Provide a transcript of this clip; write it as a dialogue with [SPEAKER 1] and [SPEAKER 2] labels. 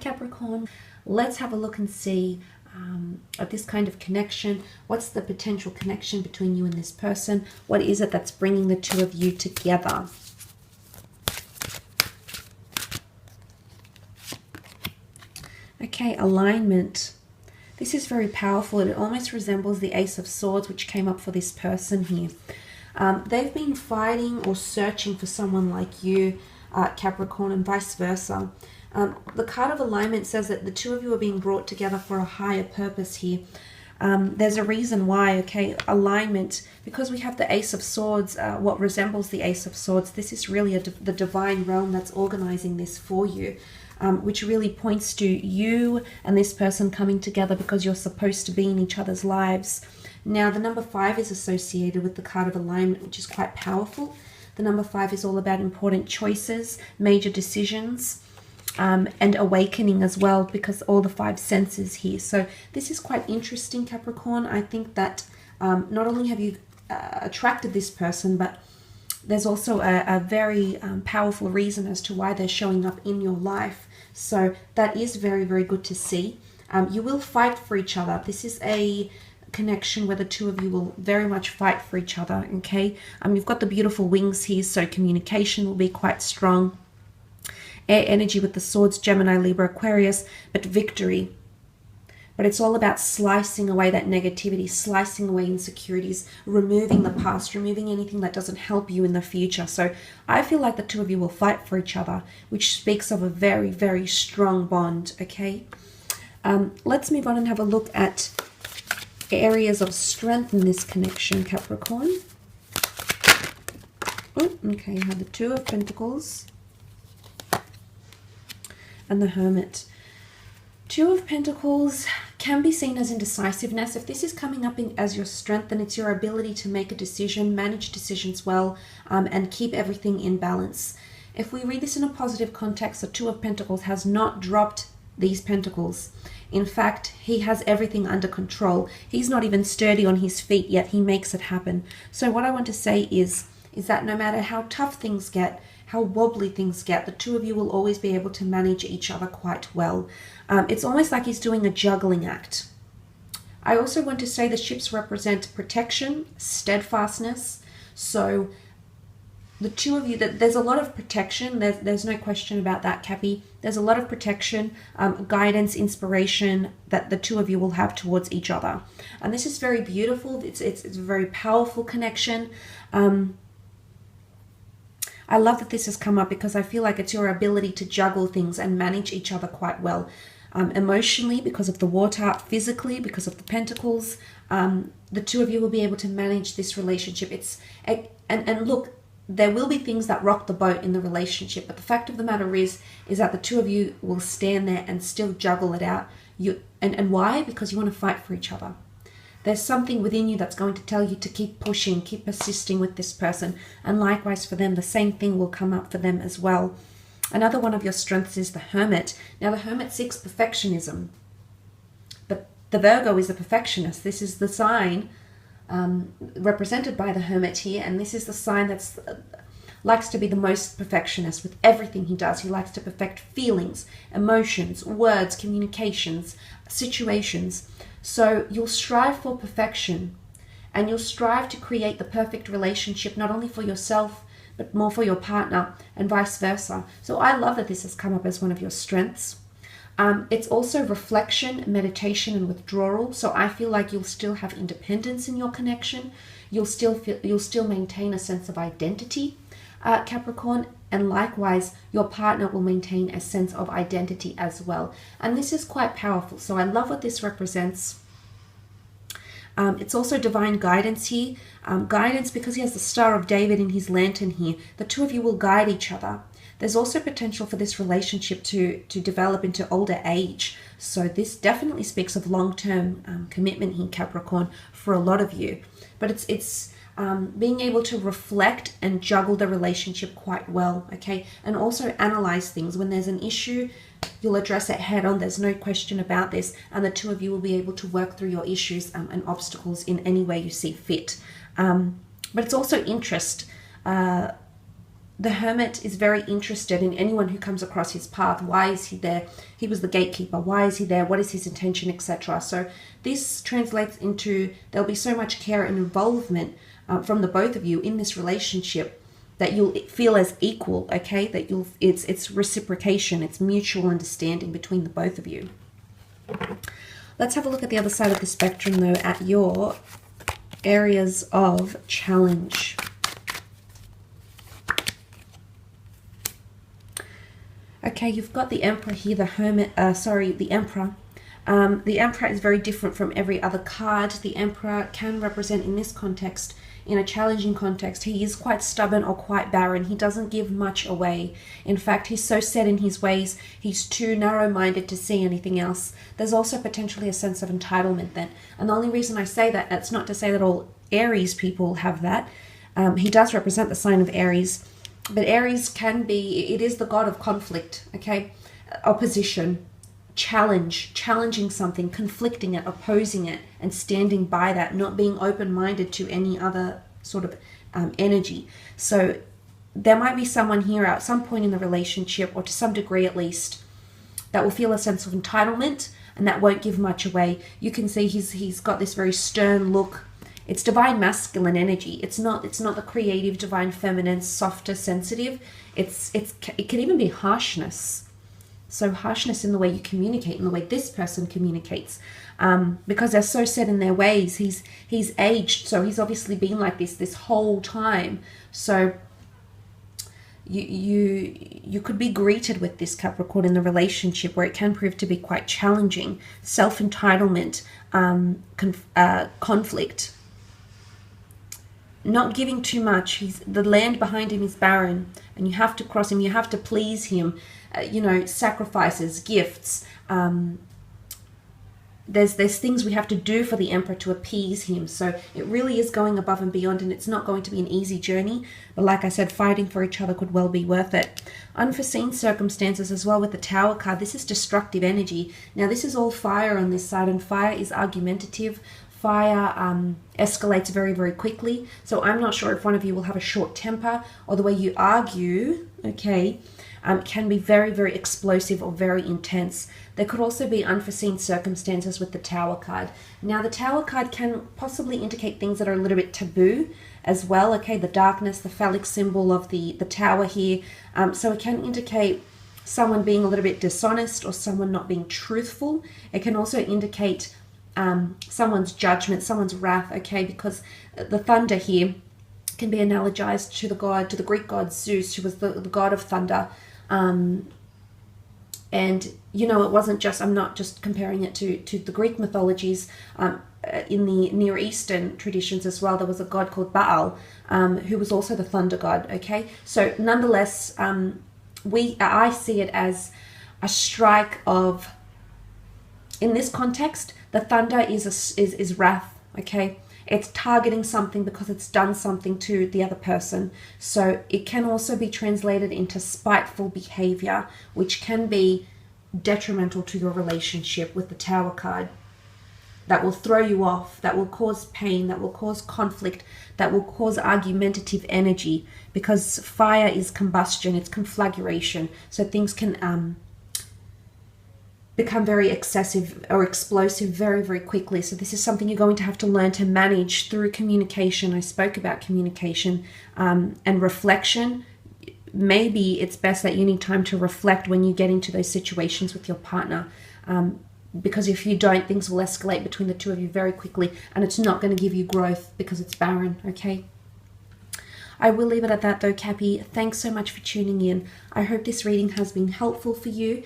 [SPEAKER 1] Capricorn, let's have a look and see at this kind of connection. What's the potential connection between you and this person? What is it that's bringing the two of you together? Okay, alignment. This is very powerful. It almost resembles the Ace of Swords, which came up for this person here. They've been fighting or searching for someone like you, Capricorn, and vice versa. The card of alignment says that the two of you are being brought together for a higher purpose here. There's a reason why, okay? Alignment, because we have the Ace of Swords, what resembles the Ace of Swords, this is really the divine realm that's organizing this for you, which really points to you and this person coming together because you're supposed to be in each other's lives. Now, the number 5 is associated with the card of alignment, which is quite powerful. The number 5 is all about important choices, major decisions, and awakening as well, because all the 5 senses here. So this is quite interesting, Capricorn. I think that not only have you attracted this person, but there's also a very powerful reason as to why they're showing up in your life. So that is very, very good to see. You will fight for each other. This is a connection where the two of you will very much fight for each other, okay? You've got the beautiful wings here, so communication will be quite strong. Air energy with the swords, Gemini, Libra, Aquarius, but victory. But it's all about slicing away that negativity, slicing away insecurities, removing the past, removing anything that doesn't help you in the future. So I feel like the two of you will fight for each other, which speaks of a very, very strong bond, okay? Let's move on and have a look at areas of strength in this connection, Capricorn. Oh, okay, you have the Two of Pentacles and the Hermit. Two of Pentacles can be seen as indecisiveness. If this is coming up as your strength, then it's your ability to make a decision, manage decisions well, and keep everything in balance. If we read this in a positive context, the Two of Pentacles has not dropped these pentacles. In fact, he has everything under control. He's not even sturdy on his feet, yet he makes it happen. So what I want to say is that no matter how tough things get, how wobbly things get, the two of you will always be able to manage each other quite well. It's almost like he's doing a juggling act. I also want to say the ships represent protection, steadfastness. So the two of you, there's a lot of protection. There's no question about that, Cappy. There's a lot of protection, guidance, inspiration that the two of you will have towards each other. And this is very beautiful. It's a very powerful connection. I love that this has come up because I feel like it's your ability to juggle things and manage each other quite well. Emotionally, because of the water, physically, because of the pentacles, the two of you will be able to manage this relationship. And look, there will be things that rock the boat in the relationship, but the fact of the matter is that the two of you will stand there and still juggle it out. And why? Because you want to fight for each other. There's something within you that's going to tell you to keep pushing, keep persisting with this person. And likewise for them, the same thing will come up for them as well. Another one of your strengths is the Hermit. Now, the Hermit seeks perfectionism. But the Virgo is a perfectionist. This is the sign represented by the Hermit here. And this is the sign that's likes to be the most perfectionist with everything he does. He likes to perfect feelings, emotions, words, communications, situations. So you'll strive for perfection, and you'll strive to create the perfect relationship, not only for yourself, but more for your partner, and vice versa. So I love that this has come up as one of your strengths. It's also reflection, meditation, and withdrawal. So I feel like you'll still have independence in your connection. You'll still maintain a sense of identity, Capricorn, and likewise your partner will maintain a sense of identity as well. And this is quite powerful. So I love what this represents. It's also divine guidance here. Guidance because he has the Star of David in his lantern here. The two of you will guide each other. There's also potential for this relationship to develop into older age. So this definitely speaks of long-term commitment here, Capricorn, for a lot of you. But it's being able to reflect and juggle the relationship quite well, okay? And also analyze things. When there's an issue, you'll address it head on. There's no question about this. And the two of you will be able to work through your issues and obstacles in any way you see fit. But it's also interest. the Hermit is very interested in anyone who comes across his path. Why is he there? He was the gatekeeper. Why is he there? What is his intention, etc.? So this translates into there'll be so much care and involvement from the both of you in this relationship that you'll feel as equal, okay? That it's reciprocation, it's mutual understanding between the both of you. Let's have a look at the other side of the spectrum, though, at your areas of challenge. Okay, you've got the Emperor here, the Emperor. The Emperor is very different from every other card. The Emperor can represent, in this context, in a challenging context, he is quite stubborn or quite barren. He doesn't give much away. In fact, he's so set in his ways, he's too narrow-minded to see anything else. There's also potentially a sense of entitlement then. And the only reason I say that, that's not to say that all Aries people have that. He does represent the sign of Aries. But Aries can be, it is the god of conflict, okay? Opposition, challenging something, conflicting it, opposing it, and standing by that, not being open-minded to any other sort of energy. So there might be someone here at some point in the relationship, or to some degree at least, that will feel a sense of entitlement and that won't give much away. You can see he's got this very stern look. It's divine masculine energy. It's not the creative, divine feminine, softer, sensitive. It can even be harshness. So harshness in the way you communicate, in the way this person communicates, because they're so set in their ways. He's aged, so he's obviously been like this whole time. So you could be greeted with this, Capricorn, in the relationship, where it can prove to be quite challenging. Self-entitlement, conflict. Not giving too much. The land behind him is barren, and you have to cross him. You have to please him. Sacrifices, gifts. There's things we have to do for the Emperor to appease him. So it really is going above and beyond, and it's not going to be an easy journey. But like I said, fighting for each other could well be worth it. Unforeseen circumstances as well with the Tower card. This is destructive energy. Now this is all fire on this side, and fire is argumentative. Fire escalates very, very quickly. So I'm not sure if one of you will have a short temper, or the way you argue, okay, can be very, very explosive or very intense. There could also be unforeseen circumstances with the Tower card. Now the Tower card can possibly indicate things that are a little bit taboo as well, okay, the darkness, the phallic symbol of the Tower here. So it can indicate someone being a little bit dishonest or someone not being truthful. It can also indicate someone's judgment, someone's wrath, okay, because the thunder here can be analogized to the Greek god Zeus, who was the god of thunder. And it wasn't just, I'm not just comparing it to the Greek mythologies. In the Near Eastern traditions as well, there was a god called Baal, who was also the thunder god, okay? So nonetheless, I see it as a strike of, in this context, the thunder is wrath, okay? It's targeting something because it's done something to the other person. So it can also be translated into spiteful behavior, which can be detrimental to your relationship with the Tower card. That will throw you off, that will cause pain, that will cause conflict, that will cause argumentative energy, because fire is combustion, it's conflagration. So things can become very excessive or explosive very, very quickly. So this is something you're going to have to learn to manage through communication. I spoke about communication and reflection. Maybe it's best that you need time to reflect when you get into those situations with your partner, because if you don't, things will escalate between the two of you very quickly, and it's not going to give you growth because it's barren, okay? I will leave it at that though, Cappy. Thanks so much for tuning in. I hope this reading has been helpful for you.